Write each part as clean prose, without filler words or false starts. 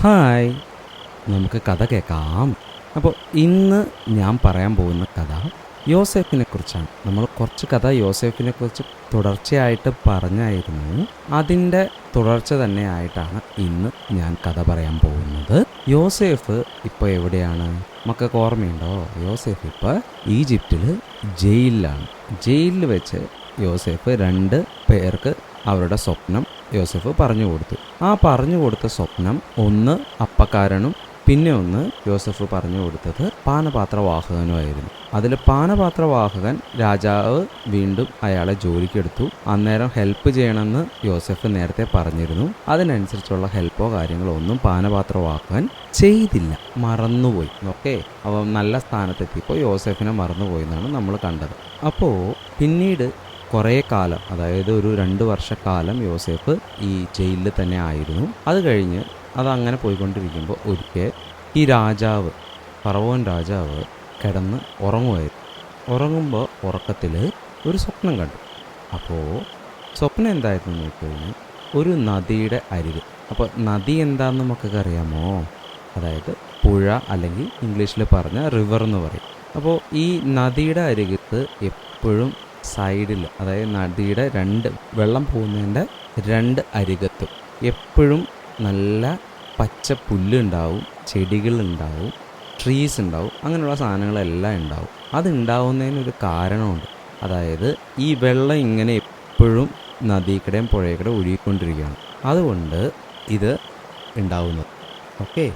Hi, നമുക്ക് കഥ കേൾക്കാം. അപ്പോൾ ഇന്ന് ഞാൻ പറയാൻ പോകുന്ന കഥ യോസേഫിനെ കുറിച്ചാണ്. നമ്മൾ കുറച്ച് കഥ യോസേഫിനെ കുറിച്ച് തുടർച്ചയായിട്ട് പറഞ്ഞായിരുന്നു. അതിൻ്റെ തുടർച്ച തന്നെയായിട്ടാണ് ഇന്ന് ഞാൻ കഥ പറയാൻ പോകുന്നത്. യോസേഫ് ഇപ്പോൾ എവിടെയാണ്? മക്കൾക്ക് ഓർമ്മയുണ്ടോ? യോസേഫ് ഇപ്പോൾ ഈജിപ്തിൽ ജയിലിലാണ്. ജയിലിൽ വെച്ച് യോസേഫ് 2 പേർക്ക് അവരുടെ സ്വപ്നം യോസേഫ് പറഞ്ഞു കൊടുത്തു. ആ പറഞ്ഞു കൊടുത്ത സ്വപ്നം ഒന്ന് അപ്പക്കാരനും പിന്നെ ഒന്ന് യോസേഫ് പറഞ്ഞു കൊടുത്തത് പാനപാത്രവാഹകനുമായിരുന്നു. അതിൽ പാനപാത്രവാഹകൻ രാജാവ് വീണ്ടും അയാളെ ജോലിക്കെടുത്തു. അന്നേരം ഹെൽപ്പ് ചെയ്യണമെന്ന് യോസേഫ് നേരത്തെ പറഞ്ഞിരുന്നു. അതിനനുസരിച്ചുള്ള ഹെൽപ്പോ കാര്യങ്ങളോ ഒന്നും പാനപാത്രവാഹകൻ ചെയ്തില്ല, മറന്നുപോയി. ഓക്കെ, അവൻ നല്ല സ്ഥാനത്തെത്തിയപ്പോൾ യോസേഫിനെ മറന്നുപോയി എന്നാണ് നമ്മൾ കണ്ടത്. അപ്പോൾ പിന്നീട് കുറേ കാലം, അതായത് ഒരു 2 വർഷക്കാലം യോസേഫ് ഈ ജയിലിൽ തന്നെ ആയിരുന്നു. അത് കഴിഞ്ഞ് അതങ്ങനെ പോയിക്കൊണ്ടിരിക്കുമ്പോൾ ഒരിക്കൽ ഈ രാജാവ്, ഫറവോൻ രാജാവ് കിടന്ന് ഉറങ്ങുമായിരുന്നു. ഉറങ്ങുമ്പോൾ ഉറക്കത്തിൽ ഒരു സ്വപ്നം കണ്ടു. അപ്പോൾ സ്വപ്നം എന്തായിരുന്നു എന്ന് വെച്ച് കഴിഞ്ഞാൽ ഒരു നദിയുടെ അരിക്. അപ്പോൾ നദി എന്താണെന്ന് നമുക്കൊക്കെ അറിയാമോ? അതായത് പുഴ, അല്ലെങ്കിൽ ഇംഗ്ലീഷിൽ പറഞ്ഞ റിവർ എന്ന് പറയും. അപ്പോൾ ഈ നദിയുടെ അരികത്ത് എപ്പോഴും സൈഡിൽ, അതായത് നദിയുടെ വെള്ളം പോകുന്നതിൻ്റെ 2 അരികത്തും എപ്പോഴും നല്ല പച്ച പുല്ലുണ്ടാവും, ചെടികളുണ്ടാവും, ട്രീസ് ഉണ്ടാവും, അങ്ങനെയുള്ള സാധനങ്ങളെല്ലാം ഉണ്ടാവും. അതുണ്ടാവുന്നതിനൊരു കാരണമുണ്ട്. അതായത് ഈ വെള്ളം ഇങ്ങനെ എപ്പോഴും നദിക്കടയും പുഴയക്കടയും ഒഴുകിക്കൊണ്ടിരിക്കുകയാണ്. അതുകൊണ്ട് ഇത് ഉണ്ടാവുന്നത്. ഓക്കെ,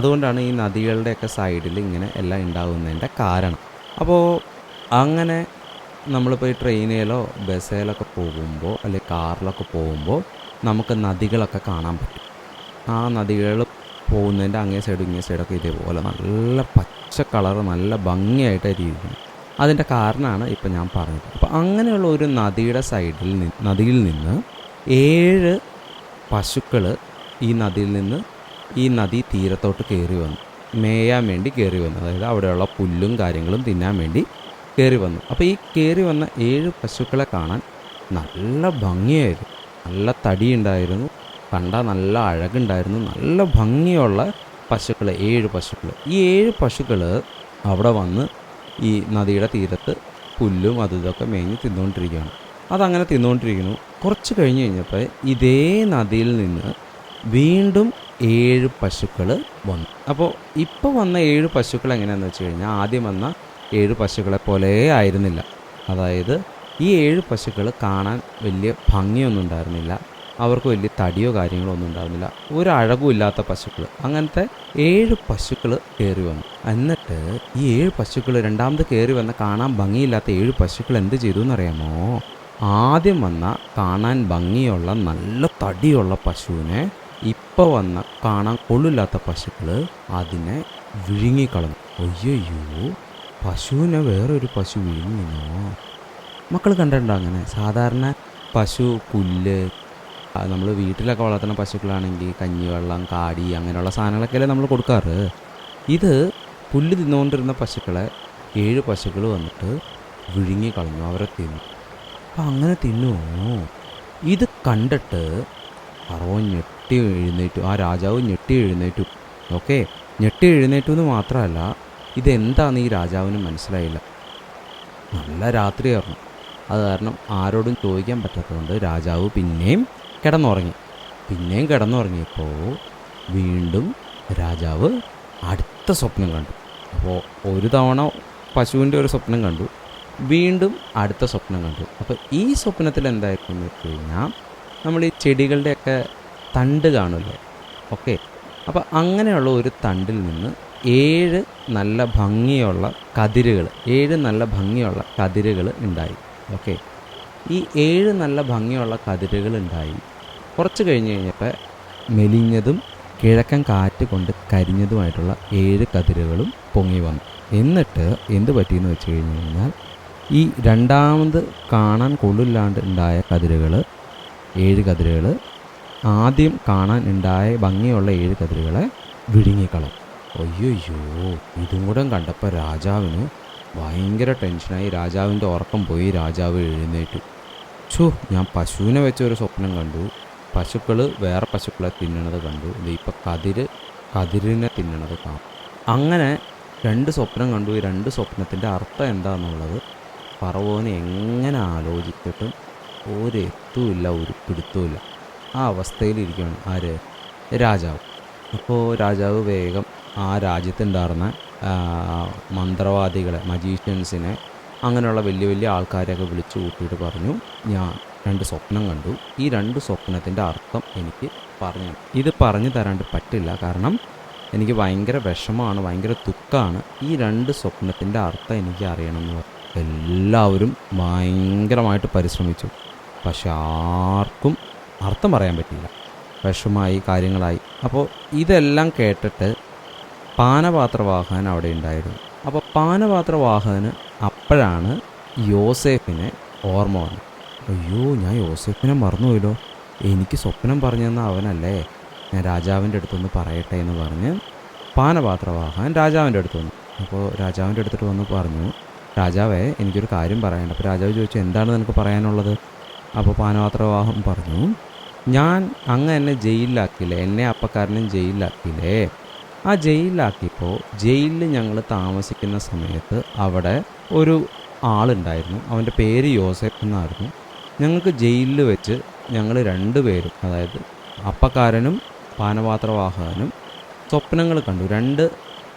അതുകൊണ്ടാണ് ഈ നദികളുടെയൊക്കെ സൈഡിൽ ഇങ്ങനെ എല്ലാം ഉണ്ടാവുന്നതിൻ്റെ കാരണം. അപ്പോൾ അങ്ങനെ നമ്മളിപ്പോൾ ഈ ട്രെയിനിലോ ബസ്സിലൊക്കെ പോകുമ്പോൾ അല്ലെങ്കിൽ കാറിലൊക്കെ പോകുമ്പോൾ നമുക്ക് നദികളൊക്കെ കാണാൻ പറ്റും. ആ നദികൾ പോകുന്നതിൻ്റെ അങ്ങേ സൈഡും ഇങ്ങേ സൈഡൊക്കെ ഇതേപോലെ നല്ല പച്ച കളറ്, നല്ല ഭംഗിയായിട്ടായിരിക്കും ഇരിക്കുന്നത്. അതിൻ്റെ കാരണമാണ് ഇപ്പം ഞാൻ പറഞ്ഞത്. അപ്പോൾ അങ്ങനെയുള്ള ഒരു നദിയിൽ നിന്ന് 7 പശുക്കൾ ഈ നദിയിൽ നിന്ന് ഈ നദീ തീരത്തോട്ട് കയറി വന്നു, മേയാൻ വേണ്ടി കയറി വന്നു. അതായത് അവിടെയുള്ള പുല്ലും കാര്യങ്ങളും തിന്നാൻ വേണ്ടി കയറി വന്നു. അപ്പോൾ ഈ കയറി വന്ന 7 പശുക്കളെ കാണാൻ നല്ല ഭംഗിയായിരുന്നു. നല്ല തടിയുണ്ടായിരുന്നു, കണ്ടാൽ നല്ല അഴകുണ്ടായിരുന്നു. നല്ല ഭംഗിയുള്ള പശുക്കൾ, 7 പശുക്കൾ. ഈ 7 പശുക്കൾ അവിടെ വന്ന് ഈ നദിയുടെ തീരത്ത് പുല്ലും ഇതൊക്കെ മേഞ്ഞ് തിന്നുകൊണ്ടിരിക്കുകയാണ്. അതങ്ങനെ തിന്നുകൊണ്ടിരിക്കുന്നു. കുറച്ച് കഴിഞ്ഞ് കഴിഞ്ഞപ്പോൾ ഇതേ നദിയിൽ നിന്ന് വീണ്ടും 7 പശുക്കൾ വന്നു. അപ്പോൾ ഇപ്പോൾ വന്ന 7 പശുക്കൾ എങ്ങനെയാണെന്ന് വെച്ച് കഴിഞ്ഞാൽ ആദ്യം വന്ന 7 പശുക്കളെ പോലെ ആയിരുന്നില്ല. അതായത് ഈ 7 പശുക്കൾ കാണാൻ വലിയ ഭംഗിയൊന്നും ഉണ്ടായിരുന്നില്ല, അവർക്ക് വലിയ തടിയോ കാര്യങ്ങളോ ഒന്നും ഉണ്ടായിരുന്നില്ല, ഒരു അഴകും ഇല്ലാത്ത പശുക്കൾ. അങ്ങനത്തെ 7 പശുക്കൾ കയറി വന്നു. എന്നിട്ട് ഈ 7 പശുക്കൾ, രണ്ടാമത് കയറി വന്ന കാണാൻ ഭംഗിയില്ലാത്ത 7 പശുക്കൾ എന്ത് ചെയ്തു എന്നറിയാമോ? ആദ്യം വന്ന കാണാൻ ഭംഗിയുള്ള നല്ല തടിയുള്ള പശുവിനെ, ഇപ്പോൾ വന്ന കാണാൻ കൊള്ളില്ലാത്ത പശുക്കൾ അതിനെ വിഴുങ്ങിക്കളഞ്ഞു. അയ്യോ, പശുവിനെ വേറൊരു പശു വിഴുങ്ങിനോ? മക്കൾ കണ്ടിട്ടുണ്ടോ അങ്ങനെ? സാധാരണ പശു പുല്ല്, നമ്മൾ വീട്ടിലൊക്കെ വളർത്തുന്ന പശുക്കളാണെങ്കിൽ കഞ്ഞിവെള്ളം, കാടി, അങ്ങനെയുള്ള സാധനങ്ങളൊക്കെയല്ലേ നമ്മൾ കൊടുക്കാറ്. ഇത് പുല്ല് തിന്നുകൊണ്ടിരുന്ന പശുക്കളെ 7 പശുക്കൾ വന്നിട്ട് വിഴുങ്ങിക്കളഞ്ഞു, അവരെ തിന്നു. അപ്പം അങ്ങനെ തിന്നുമോ? ഇത് കണ്ടിട്ട് ഫറവോൻ ഞെട്ടി എഴുന്നേറ്റു, ആ രാജാവ് ഞെട്ടി എഴുന്നേറ്റു. ഓക്കെ, ഞെട്ടി എഴുന്നേറ്റു എന്ന് മാത്രമല്ല, ഇതെന്താണെന്ന് ഈ രാജാവിന് മനസ്സിലായില്ല. നല്ല രാത്രിയായിരുന്നു. അത് കാരണം ആരോടും ചോദിക്കാൻ പറ്റാത്തതുകൊണ്ട് രാജാവ് പിന്നെയും കിടന്നുറങ്ങിയപ്പോൾ വീണ്ടും രാജാവ് അടുത്ത സ്വപ്നം കണ്ടു. അപ്പോൾ ഒരു തവണ പശുവിൻ്റെ ഒരു സ്വപ്നം കണ്ടു, വീണ്ടും അടുത്ത സ്വപ്നം കണ്ടു. അപ്പോൾ ഈ സ്വപ്നത്തിൽ എന്തായിരുന്നു എന്ന് വെച്ച് കഴിഞ്ഞാൽ, നമ്മൾ ഈ ചെടികളുടെയൊക്കെ തണ്ട് കാണുമല്ലോ. ഓക്കെ, അപ്പോൾ അങ്ങനെയുള്ള ഒരു തണ്ടിൽ നിന്ന് 7 നല്ല ഭംഗിയുള്ള കതിരുകൾ ഉണ്ടായി. ഓക്കെ, ഈ 7 നല്ല ഭംഗിയുള്ള കതിരുകൾ ഉണ്ടായി. കുറച്ച് കഴിഞ്ഞപ്പോൾ മെലിഞ്ഞതും കിഴക്കൻ കാറ്റ് കൊണ്ട് കരിഞ്ഞതുമായിട്ടുള്ള 7 കതിരുകളും പൊങ്ങി വന്നു. എന്നിട്ട് എന്ത് പറ്റിയെന്ന് വെച്ച് കഴിഞ്ഞ് കഴിഞ്ഞാൽ, ഈ രണ്ടാമത് കാണാൻ കൊള്ളില്ലാണ്ട് ഉണ്ടായ 7 കതിരുകൾ ആദ്യം കാണാൻ ഉണ്ടായ ഭംഗിയുള്ള 7 കതിരുകളെ വിഴുങ്ങിക്കളഞ്ഞു. അയ്യോ, ഇതും കൂടെ കണ്ടപ്പോൾ രാജാവിന് ഭയങ്കര ടെൻഷനായി. രാജാവിൻ്റെ ഉറക്കം പോയി. രാജാവ് എഴുന്നേറ്റു. ഞാൻ പശുവിനെ വെച്ചൊരു സ്വപ്നം കണ്ടു, പശുക്കൾ വേറെ പശുക്കളെ തിന്നണത് കണ്ടു. ഇപ്പം കതിരിനെ തിന്നണത് കാണും. അങ്ങനെ 2 സ്വപ്നം കണ്ടു. ഈ 2 സ്വപ്നത്തിൻ്റെ അർത്ഥം എന്താണെന്നുള്ളത് ഫറവോന് എങ്ങനെ ആലോചിച്ചിട്ടും ഒരെത്തുമില്ല, ഒരു പിടുത്തവുമില്ല. ആ അവസ്ഥയിലിരിക്കുകയാണ് ആര്? രാജാവ്. അപ്പോൾ രാജാവ് വേഗം ആ രാജ്യത്തുണ്ടായിരുന്ന മന്ത്രവാദികളെ, മജീഷ്യൻസിനെ, അങ്ങനെയുള്ള വലിയ വലിയ ആൾക്കാരെയൊക്കെ വിളിച്ചു കൂട്ടിയിട്ട് പറഞ്ഞു, ഞാൻ 2 സ്വപ്നം കണ്ടു. ഈ 2 സ്വപ്നത്തിൻ്റെ അർത്ഥം എനിക്ക് പറഞ്ഞു. ഇത് പറഞ്ഞു തരാണ്ട് പറ്റില്ല, കാരണം എനിക്ക് ഭയങ്കര വിഷമമാണ്, ഭയങ്കര ദുഃഖമാണ്. ഈ 2 സ്വപ്നത്തിൻ്റെ അർത്ഥം എനിക്ക് അറിയണമെന്ന് പറഞ്ഞു. എല്ലാവരും ഭയങ്കരമായിട്ട് പരിശ്രമിച്ചു. പക്ഷെ ആർക്കും അർത്ഥം പറയാൻ പറ്റിയില്ല. വിഷമായി, കാര്യങ്ങളായി. അപ്പോൾ ഇതെല്ലാം കേട്ടിട്ട് പാനപാത്രവാഹകൻ അവിടെ ഉണ്ടായിരുന്നു. അപ്പോൾ പാനപാത്രവാഹകന് അപ്പോഴാണ് യോസേഫിനെ ഓർമ്മ വന്നു. അയ്യോ, ഞാൻ യോസേഫിനെ മറന്നുപോയല്ലോ, എനിക്ക് സ്വപ്നം പറഞ്ഞു തന്ന അവനല്ലേ, ഞാൻ രാജാവിൻ്റെ അടുത്തൊന്ന് പറയട്ടെ എന്ന് പറഞ്ഞ് പാനപാത്രവാഹകൻ രാജാവിൻ്റെ അടുത്ത് വന്നു. അപ്പോൾ രാജാവിൻ്റെ അടുത്തിട്ട് വന്ന് പറഞ്ഞു, രാജാവേ, എനിക്കൊരു കാര്യം പറയാനുണ്ട്. അപ്പോൾ രാജാവ് ചോദിച്ചു, എന്താണ് നിനക്ക് പറയാനുള്ളത്? അപ്പോൾ പാനപാത്രവാഹകൻ പറഞ്ഞു, ഞാൻ അങ്ങ് എന്നെ ജയിലിലാക്കിയില്ലേ, എന്നെ അപ്പക്കാരനും ജയിലിലാക്കിയില്ലേ? ആ ജയിലിലാക്കിയപ്പോൾ ജയിലിൽ ഞങ്ങൾ താമസിക്കുന്ന സമയത്ത് അവിടെ ഒരു ആളുണ്ടായിരുന്നു. അവൻ്റെ പേര് യോസേഫ് എന്നായിരുന്നു. ഞങ്ങൾക്ക് ജയിലിൽ വെച്ച് ഞങ്ങൾ 2 പേരും, അതായത് അപ്പക്കാരനും പാനപാത്രവാഹകനും സ്വപ്നങ്ങൾ കണ്ടു. 2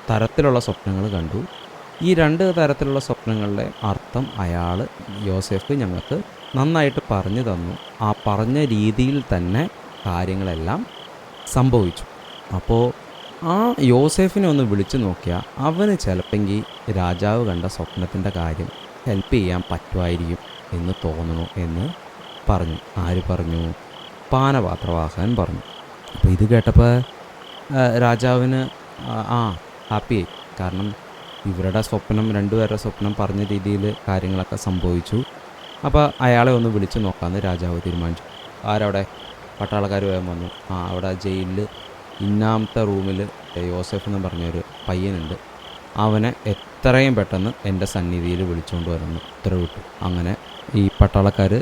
തരത്തിലുള്ള സ്വപ്നങ്ങൾ കണ്ടു. ഈ 2 തരത്തിലുള്ള സ്വപ്നങ്ങളുടെ അർത്ഥം യോസേഫ് ഞങ്ങൾക്ക് നന്നായിട്ട് പറഞ്ഞു തന്നു. ആ പറഞ്ഞ രീതിയിൽ തന്നെ കാര്യങ്ങളെല്ലാം സംഭവിച്ചു. അപ്പോൾ ആ യോസേഫിനെ ഒന്ന് വിളിച്ചു നോക്കിയാൽ അവന് ചിലപ്പെങ്കിൽ രാജാവ് കണ്ട സ്വപ്നത്തിൻ്റെ കാര്യം ഹെൽപ്പ് ചെയ്യാൻ പറ്റുമായിരിക്കും എന്ന് തോന്നണു എന്ന് പറഞ്ഞു. ആര് പറഞ്ഞു? പാനപാത്രവാഹകൻ പറഞ്ഞു. അപ്പോൾ ഇത് കേട്ടപ്പോൾ രാജാവിന് ഹാപ്പിയായി. കാരണം ഇവരുടെ സ്വപ്നം, 2 പേരുടെ സ്വപ്നം പറഞ്ഞ രീതിയിൽ കാര്യങ്ങളൊക്കെ സംഭവിച്ചു. അപ്പോൾ അയാളെ ഒന്ന് വിളിച്ച് നോക്കാമെന്ന് രാജാവ് തീരുമാനിച്ചു. ആരവിടെ? പട്ടാളക്കാർ വേഗം വന്നു. അവിടെ ജയിലിൽ ഇന്നാമത്തെ റൂമിൽ യോസേഫ് എന്ന് പറഞ്ഞൊരു പയ്യനുണ്ട്. അവനെ എത്രയും പെട്ടെന്ന് എൻ്റെ സന്നിധിയിൽ വിളിച്ചുകൊണ്ട് വരുന്നു ഉത്തരവിട്ടു. അങ്ങനെ ഈ പട്ടാളക്കാർ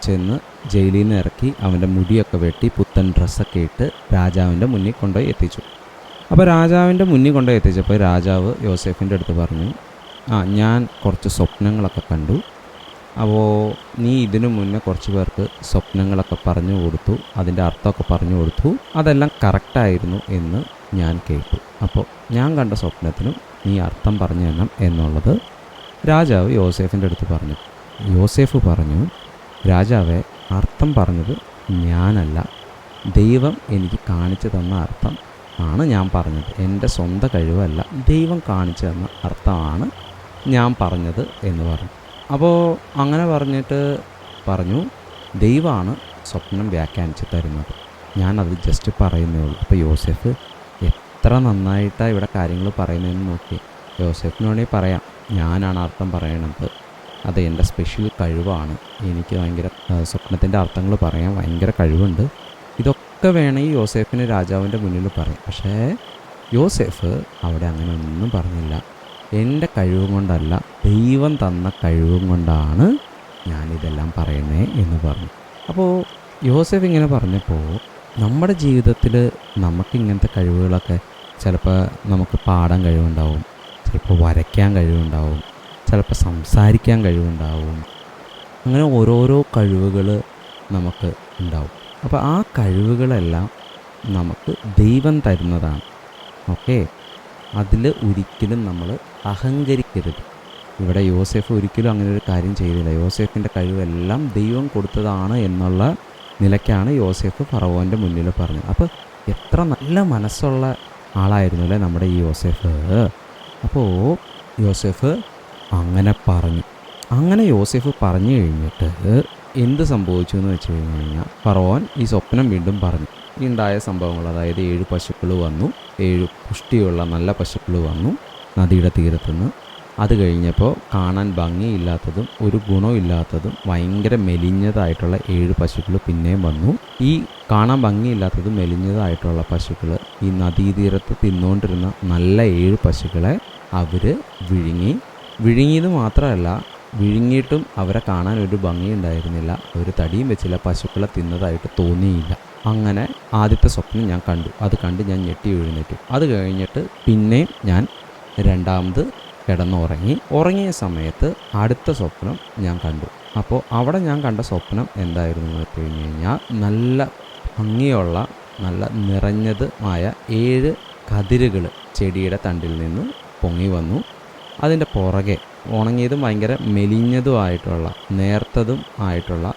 ചെന്ന് ജയിലിൽ നിന്ന് ഇറക്കി അവൻ്റെ മുടിയൊക്കെ വെട്ടി പുത്തൻ ഡ്രസ്സൊക്കെ ഇട്ട് രാജാവിൻ്റെ മുന്നിൽ കൊണ്ടുപോയി എത്തിച്ചു. അപ്പോൾ രാജാവിൻ്റെ മുന്നിൽ കൊണ്ടുപോയി എത്തിച്ചപ്പോൾ രാജാവ് യോസേഫിൻ്റെ അടുത്ത് പറഞ്ഞു, ഞാൻ കുറച്ച് സ്വപ്നങ്ങളൊക്കെ കണ്ടു. അപ്പോൾ നീ ഇതിനു മുന്നേ കുറച്ച് പേർക്ക് സ്വപ്നങ്ങളൊക്കെ പറഞ്ഞു കൊടുത്തു, അതിൻ്റെ അർത്ഥമൊക്കെ പറഞ്ഞു കൊടുത്തു, അതെല്ലാം കറക്റ്റായിരുന്നു എന്ന് ഞാൻ കേട്ടു. അപ്പോൾ ഞാൻ കണ്ട സ്വപ്നത്തിനും നീ അർത്ഥം പറഞ്ഞു തരണം എന്നുള്ളത് രാജാവ് യോസേഫിൻ്റെ അടുത്ത് പറഞ്ഞു. യോസേഫ് പറഞ്ഞു, രാജാവെ, അർത്ഥം പറഞ്ഞത് ഞാനല്ല, ദൈവം എനിക്ക് കാണിച്ചു തന്ന അർത്ഥം ആണ് ഞാൻ പറഞ്ഞത്. എൻ്റെ സ്വന്തം കഴിവല്ല, ദൈവം കാണിച്ചു തന്ന അർത്ഥമാണ് ഞാൻ പറഞ്ഞത് എന്ന് പറഞ്ഞു. അപ്പോൾ അങ്ങനെ പറഞ്ഞിട്ട് പറഞ്ഞു, ദൈവമാണ് സ്വപ്നം വ്യാഖ്യാനിച്ച് തരുന്നത്, ഞാനത് ജസ്റ്റ് പറയുന്നേ ഉള്ളൂ. അപ്പോൾ യോസേഫ് എത്ര നന്നായിട്ടാണ് ഇവിടെ കാര്യങ്ങൾ പറയുന്നതെന്ന് നോക്കി. യോസേഫിന് വേണമെങ്കിൽ പറയാം, ഞാനാണ് അർത്ഥം പറയണത്, അത് എൻ്റെ സ്പെഷ്യൽ കഴിവാണ്, എനിക്ക് ഭയങ്കര സ്വപ്നത്തിൻ്റെ അർത്ഥങ്ങൾ പറയാൻ ഭയങ്കര കഴിവുണ്ട്, ഇതൊക്കെ വേണമെങ്കിൽ യോസേഫിന് രാജാവിൻ്റെ മുന്നിൽ പറയും. പക്ഷേ യോസേഫ് അവിടെ അങ്ങനെ ഒന്നും പറഞ്ഞില്ല. എൻ്റെ കഴിവും കൊണ്ടല്ല, ദൈവം തന്ന കഴിവും കൊണ്ടാണ് ഞാനിതെല്ലാം പറയണേ എന്ന് പറഞ്ഞു. അപ്പോൾ യോസേഫ് ഇങ്ങനെ പറഞ്ഞപ്പോൾ നമ്മുടെ ജീവിതത്തിൽ നമുക്കിങ്ങനത്തെ കഴിവുകളൊക്കെ, ചിലപ്പോൾ നമുക്ക് പാടാൻ കഴിവുണ്ടാവും, ചിലപ്പോൾ വരയ്ക്കാൻ കഴിവുണ്ടാവും, ചിലപ്പോൾ സംസാരിക്കാൻ കഴിവുണ്ടാവും, അങ്ങനെ ഓരോരോ കഴിവുകൾ നമുക്ക് ഉണ്ടാവും. അപ്പോൾ ആ കഴിവുകളെല്ലാം നമുക്ക് ദൈവം തരുന്നതാണ്. ഓക്കെ, അതിൽ ഒരിക്കലും നമ്മൾ അഹങ്കരിക്കരുത്. ഇവിടെ യോസേഫ് ഒരിക്കലും അങ്ങനെ ഒരു കാര്യം ചെയ്തില്ല. യോസേഫിൻ്റെ കഴിവെല്ലാം ദൈവം കൊടുത്തതാണ് എന്നുള്ള നിലയ്ക്കാണ് യോസേഫ് ഫറവോൻ്റെ മുന്നിൽ പറഞ്ഞത്. അപ്പോൾ എത്ര നല്ല മനസ്സുള്ള ആളായിരുന്നു അല്ലേ നമ്മുടെ ഈ യോസേഫ്. അപ്പോൾ യോസേഫ് അങ്ങനെ പറഞ്ഞു. അങ്ങനെ യോസേഫ് പറഞ്ഞു കഴിഞ്ഞിട്ട് എന്ത് സംഭവിച്ചു എന്ന് വെച്ച് കഴിഞ്ഞാൽ, ഫറവോൻ ഈ സ്വപ്നം വീണ്ടും പറഞ്ഞു. ഈ ഉണ്ടായ സംഭവങ്ങൾ, അതായത് 7 പശുക്കൾ വന്നു, 7 പുഷ്ടിയുള്ള നല്ല പശുക്കൾ വന്നു നദിയുടെ തീരത്തുനിന്ന്. അത് കഴിഞ്ഞപ്പോൾ കാണാൻ ഭംഗിയില്ലാത്തതും ഒരു ഗുണമില്ലാത്തതും ഭയങ്കര മെലിഞ്ഞതായിട്ടുള്ള 7 പശുക്കൾ പിന്നെയും വന്നു. ഈ കാണാൻ ഭംഗിയില്ലാത്തതും മെലിഞ്ഞതായിട്ടുള്ള പശുക്കൾ ഈ നദീതീരത്ത് തിന്നുകൊണ്ടിരുന്ന നല്ല 7 പശുക്കളെ അവർ വിഴുങ്ങിയത് മാത്രമല്ല, വിഴുങ്ങിയിട്ടും അവരെ കാണാൻ ഒരു ഭംഗി ഉണ്ടായിരുന്നില്ല, ഒരു തടിയും വെച്ചില്ല, പശുക്കളെ തിന്നതായിട്ട് തോന്നിയില്ല. അങ്ങനെ ആദ്യത്തെ സ്വപ്നം ഞാൻ കണ്ടു. അത് കണ്ട് ഞാൻ ഞെട്ടി എഴുന്നേറ്റു. അത് കഴിഞ്ഞിട്ട് പിന്നെയും ഞാൻ രണ്ടാമത് കിടന്നുറങ്ങി. ഉറങ്ങിയ സമയത്ത് അടുത്ത സ്വപ്നം ഞാൻ കണ്ടു. അപ്പോൾ അവിടെ ഞാൻ കണ്ട സ്വപ്നം എന്തായിരുന്നു എന്ന് വെച്ച് കഴിഞ്ഞ് കഴിഞ്ഞാൽ, നല്ല ഭംഗിയുള്ള നല്ല നിറഞ്ഞതുമായ 7 കതിരുകൾ ചെടിയുടെ തണ്ടിൽ നിന്ന് പൊങ്ങി വന്നു. അതിൻ്റെ പുറകെ ഉണങ്ങിയതും ഭയങ്കര മെലിഞ്ഞതുമായിട്ടുള്ള നേർത്തതും ആയിട്ടുള്ള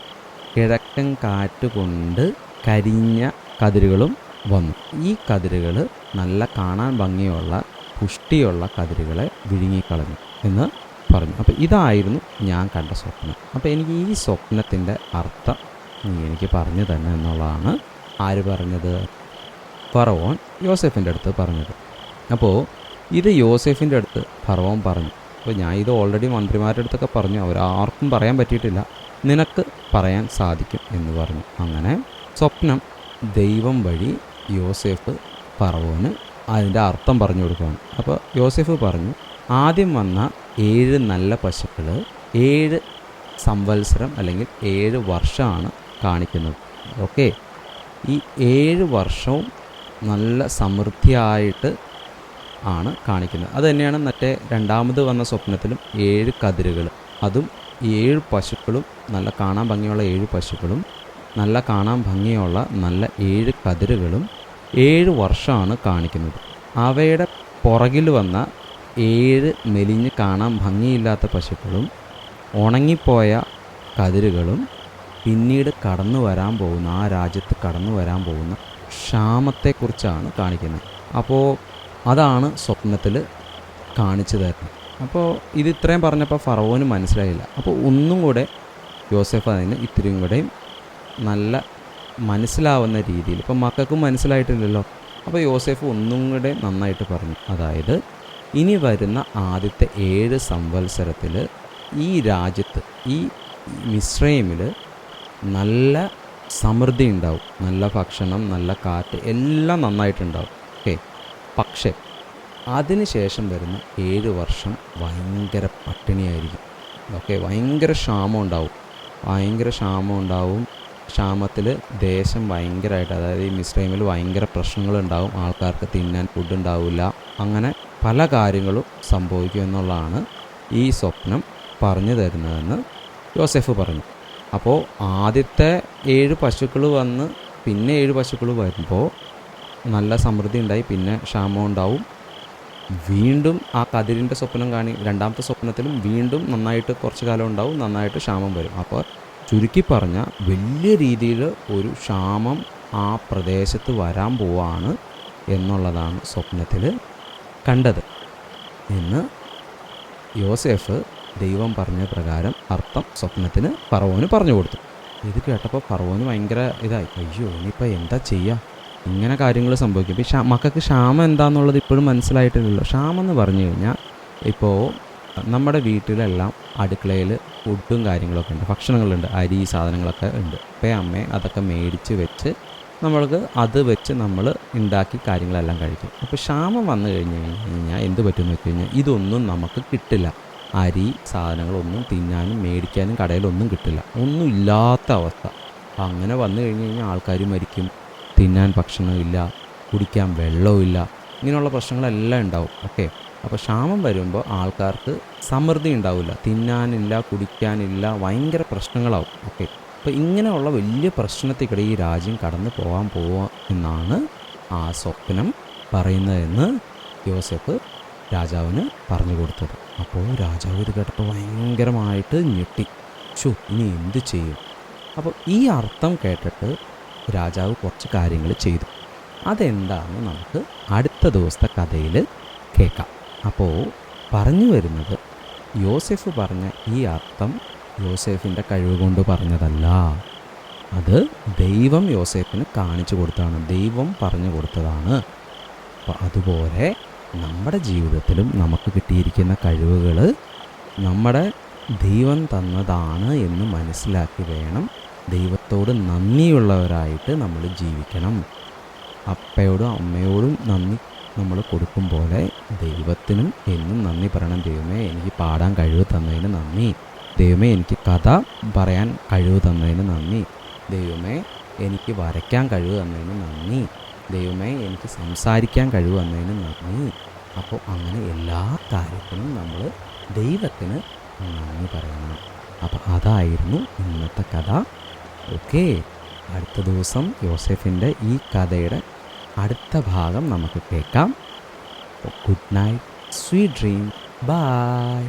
കിഴക്കൻ കാറ്റ് കൊണ്ട് കരിഞ്ഞ കതിരുകളും വന്നു. ഈ കതിരുകൾ നല്ല കാണാൻ ഭംഗിയുള്ള പുഷ്ടിയുള്ള കതിരുകളെ വിഴുങ്ങിക്കളഞ്ഞു എന്ന് പറഞ്ഞു. അപ്പോൾ ഇതായിരുന്നു ഞാൻ കണ്ട സ്വപ്നം. അപ്പോൾ എനിക്ക് ഈ സ്വപ്നത്തിൻ്റെ അർത്ഥം നീ എനിക്ക് പറഞ്ഞു തന്നെ എന്നുള്ളതാണ് ആര് പറഞ്ഞത്? ഫറവോൻ യോസേഫിൻ്റെ അടുത്ത് പറഞ്ഞത്. അപ്പോൾ ഇത് യോസേഫിൻ്റെ അടുത്ത് ഫറവോൻ പറഞ്ഞു. അപ്പോൾ ഞാൻ ഇത് ഓൾറെഡി മന്ത്രിമാരുടെ അടുത്തൊക്കെ പറഞ്ഞു, അവരാർക്കും പറയാൻ പറ്റിയിട്ടില്ല, നിനക്ക് പറയാൻ സാധിക്കും എന്ന് പറഞ്ഞു. അങ്ങനെ സ്വപ്നം ദൈവം വഴി യോസേഫ് ഫറവോന് അതിൻ്റെ അർത്ഥം പറഞ്ഞു കൊടുക്കുകയാണ്. അപ്പോൾ യോസേഫ് പറഞ്ഞു, ആദ്യം വന്ന 7 നല്ല പശുക്കൾ 7 സംവത്സരം അല്ലെങ്കിൽ 7 വർഷമാണ് കാണിക്കുന്നത്. ഓക്കെ, ഈ 7 വർഷവും നല്ല സമൃദ്ധിയായിട്ട് ആണ് കാണിക്കുന്നത്. അത് തന്നെയാണ് മറ്റേ രണ്ടാമത് വന്ന സ്വപ്നത്തിലും 7 കതിരുകൾ, അതും 7 പശുക്കളും നല്ല കാണാൻ ഭംഗിയുള്ള 7 പശുക്കളും നല്ല കാണാൻ ഭംഗിയുള്ള നല്ല 7 കതിരുകളും 7 വർഷമാണ് കാണിക്കുന്നത്. അവയുടെ പുറകിൽ വന്ന 7 മെലിഞ്ഞ് കാണാൻ ഭംഗിയില്ലാത്ത പശുക്കളും ഉണങ്ങിപ്പോയ കതിരുകളും പിന്നീട് കടന്നു വരാൻ പോകുന്ന ആ രാജ്യത്ത് കടന്നു വരാൻ പോകുന്ന ക്ഷാമത്തെക്കുറിച്ചാണ് കാണിക്കുന്നത്. അപ്പോൾ അതാണ് സ്വപ്നത്തിൽ കാണിച്ചു തരുന്നത്. അപ്പോൾ ഇത് ഇത്രയും പറഞ്ഞപ്പോൾ ഫറവോന് മനസ്സിലായില്ല. അപ്പോൾ ഒന്നും കൂടെ യോസേഫ് അതിന് ഇത്തിരിയും കൂടെയും നല്ല മനസ്സിലാവുന്ന രീതിയിൽ, ഇപ്പം മക്കൾക്കും മനസ്സിലായിട്ടില്ലല്ലോ, അപ്പോൾ യോസേഫ് ഒന്നും കൂടെ നന്നായിട്ട് പറഞ്ഞു. അതായത് ഇനി വരുന്ന ആദ്യത്തെ 7 സംവത്സരത്തിൽ ഈ രാജ്യത്ത്, ഈ മിസ്രൈമിൽ നല്ല സമൃദ്ധി ഉണ്ടാവും, നല്ല ഭക്ഷണം, നല്ല കാറ്റ്, എല്ലാം നന്നായിട്ടുണ്ടാവും. ഓക്കെ, പക്ഷേ അതിനുശേഷം വരുന്ന 7 വർഷം ഭയങ്കര പട്ടിണിയായിരിക്കും. ഓക്കെ, ഭയങ്കര ക്ഷാമം ഉണ്ടാവും. ക്ഷാമത്തിൽ ദേശം ഭയങ്കരമായിട്ട്, അതായത് ഈ മിസ്രൈമിൽ ഭയങ്കര പ്രശ്നങ്ങളുണ്ടാവും, ആൾക്കാർക്ക് തിന്നാൻ ഫുഡ് ഉണ്ടാവില്ല, അങ്ങനെ പല കാര്യങ്ങളും സംഭവിക്കും എന്നുള്ളതാണ് ഈ സ്വപ്നം പറഞ്ഞു തരുന്നതെന്ന് യോസേഫ് പറഞ്ഞു. അപ്പോൾ ആദ്യത്തെ 7 പശുക്കൾ വന്ന് പിന്നെ 7 പശുക്കൾ വരുമ്പോൾ നല്ല സമൃദ്ധി ഉണ്ടായി, പിന്നെ ക്ഷാമം ഉണ്ടാവും. വീണ്ടും ആ കതിരിൻ്റെ സ്വപ്നം രണ്ടാമത്തെ സ്വപ്നത്തിലും വീണ്ടും നന്നായിട്ട് കുറച്ച് കാലം ഉണ്ടാവും, നന്നായിട്ട് ക്ഷാമം വരും. അപ്പോൾ ചുരുക്കി പറഞ്ഞാൽ വലിയ രീതിയിൽ ഒരു ക്ഷാമം ആ പ്രദേശത്ത് വരാൻ പോവാണ് എന്നുള്ളതാണ് സ്വപ്നത്തിൽ കണ്ടത് എന്ന് യോസേഫ് ദൈവം പറഞ്ഞ പ്രകാരം അർത്ഥം സ്വപ്നത്തിന് ഫറവോന് പറഞ്ഞു കൊടുത്തു. ഇത് കേട്ടപ്പോൾ ഫറവോന് ഭയങ്കര ഇതായി, അയ്യോ ഇനിയിപ്പോൾ എന്താ ചെയ്യുക, ഇങ്ങനെ കാര്യങ്ങൾ സംഭവിക്കും. ഇപ്പോൾ മക്കൾക്ക് ക്ഷാമം എന്താണെന്നുള്ളത് ഇപ്പോഴും മനസ്സിലായിട്ടില്ലല്ലോ. ക്ഷാമം എന്ന് പറഞ്ഞു കഴിഞ്ഞാൽ, ഇപ്പോൾ നമ്മുടെ വീട്ടിലെല്ലാം അടുക്കളയിൽ ഫുഡും കാര്യങ്ങളൊക്കെ ഉണ്ട്, ഭക്ഷണങ്ങളുണ്ട്, അരി സാധനങ്ങളൊക്കെ ഉണ്ട്. അപ്പോൾ അമ്മ അതൊക്കെ മേടിച്ച് വെച്ച് നമ്മൾക്ക് അത് വെച്ച് നമ്മൾ ഉണ്ടാക്കി കാര്യങ്ങളെല്ലാം കഴിക്കും. അപ്പോൾ ക്ഷാമം വന്നു കഴിഞ്ഞ് കഴിഞ്ഞാൽ എന്ത് പറ്റുമെന്ന് വെച്ച് കഴിഞ്ഞാൽ ഇതൊന്നും നമുക്ക് കിട്ടില്ല. അരി സാധനങ്ങളൊന്നും തിന്നാനും മേടിക്കാനും കടയിലൊന്നും കിട്ടില്ല, ഒന്നും ഇല്ലാത്ത അവസ്ഥ. അങ്ങനെ വന്നു കഴിഞ്ഞ് കഴിഞ്ഞാൽ ആൾക്കാർ മരിക്കും, തിന്നാൻ ഭക്ഷണമില്ല, കുടിക്കാൻ വെള്ളമില്ല, ഇങ്ങനെയുള്ള പ്രശ്നങ്ങളെല്ലാം ഉണ്ടാവും. ഓക്കെ, അപ്പോൾ ക്ഷാമം വരുമ്പോൾ ആൾക്കാർക്ക് സമൃദ്ധി ഉണ്ടാവില്ല, തിന്നാനില്ല, കുടിക്കാനില്ല, ഭയങ്കര പ്രശ്നങ്ങളാവും. ഓക്കെ, അപ്പോൾ ഇങ്ങനെയുള്ള വലിയ പ്രശ്നത്തിൽക്കൂടെ ഈ രാജ്യം കടന്നു പോവുക എന്നാണ് ആ സ്വപ്നം പറയുന്നതെന്ന് യോസേഫ് രാജാവിന് പറഞ്ഞു കൊടുത്തത്. അപ്പോൾ രാജാവ് ഇത് കേട്ടപ്പോൾ ഭയങ്കരമായിട്ട് ഞെട്ടി. ഇനി എന്ത് ചെയ്യും? അപ്പോൾ ഈ അർത്ഥം കേട്ടിട്ട് രാജാവ് കുറച്ച് കാര്യങ്ങൾ ചെയ്തു. അതെന്താണെന്ന് നമുക്ക് അടുത്ത ദിവസത്തെ കഥയിൽ കേൾക്കാം. അപ്പോൾ പറഞ്ഞു വരുന്നത്, യോസേഫ് പറഞ്ഞ ഈ അർത്ഥം യോസേഫിൻ്റെ കഴിവ് കൊണ്ട് പറഞ്ഞതല്ല, അത് ദൈവം യോസേഫിന് കാണിച്ചു കൊടുത്തതാണ്, ദൈവം പറഞ്ഞു കൊടുത്തതാണ്. അപ്പോൾ അതുപോലെ നമ്മുടെ ജീവിതത്തിലും നമുക്ക് കിട്ടിയിരിക്കുന്ന കഴിവുകൾ നമ്മുടെ ദൈവം തന്നതാണ് എന്ന് മനസ്സിലാക്കി വേണം ദൈവത്തോട് നന്ദിയുള്ളവരായിട്ട് നമ്മൾ ജീവിക്കണം. അപ്പയോടും അമ്മയോടും നന്ദി നമ്മൾ കൊടുക്കും പോലെ ദൈവത്തിനും എന്നും നന്ദി പറയണം. ദൈവമേ എനിക്ക് പാടാൻ കഴിവ് തന്നതിന് നന്ദി, ദൈവമേ എനിക്ക് കഥ പറയാൻ കഴിവ് തന്നതിന് നന്ദി, ദൈവമേ എനിക്ക് വരയ്ക്കാൻ കഴിവ് തന്നതിന് നന്ദി, ദൈവമേ എനിക്ക് സംസാരിക്കാൻ കഴിവ് തന്നതിന് നന്ദി. അപ്പോൾ അങ്ങനെ എല്ലാ കാര്യത്തിനും നമ്മൾ ദൈവത്തിന് നന്ദി പറയണം. അപ്പോൾ അതായിരുന്നു ഇന്നത്തെ കഥ. ഓക്കെ, അടുത്ത ദിവസം യോസേഫിൻ്റെ ഈ കഥയുടെ അടുത്ത ഭാഗം നമുക്ക് കേൾക്കാം. Good night, sweet dream, by.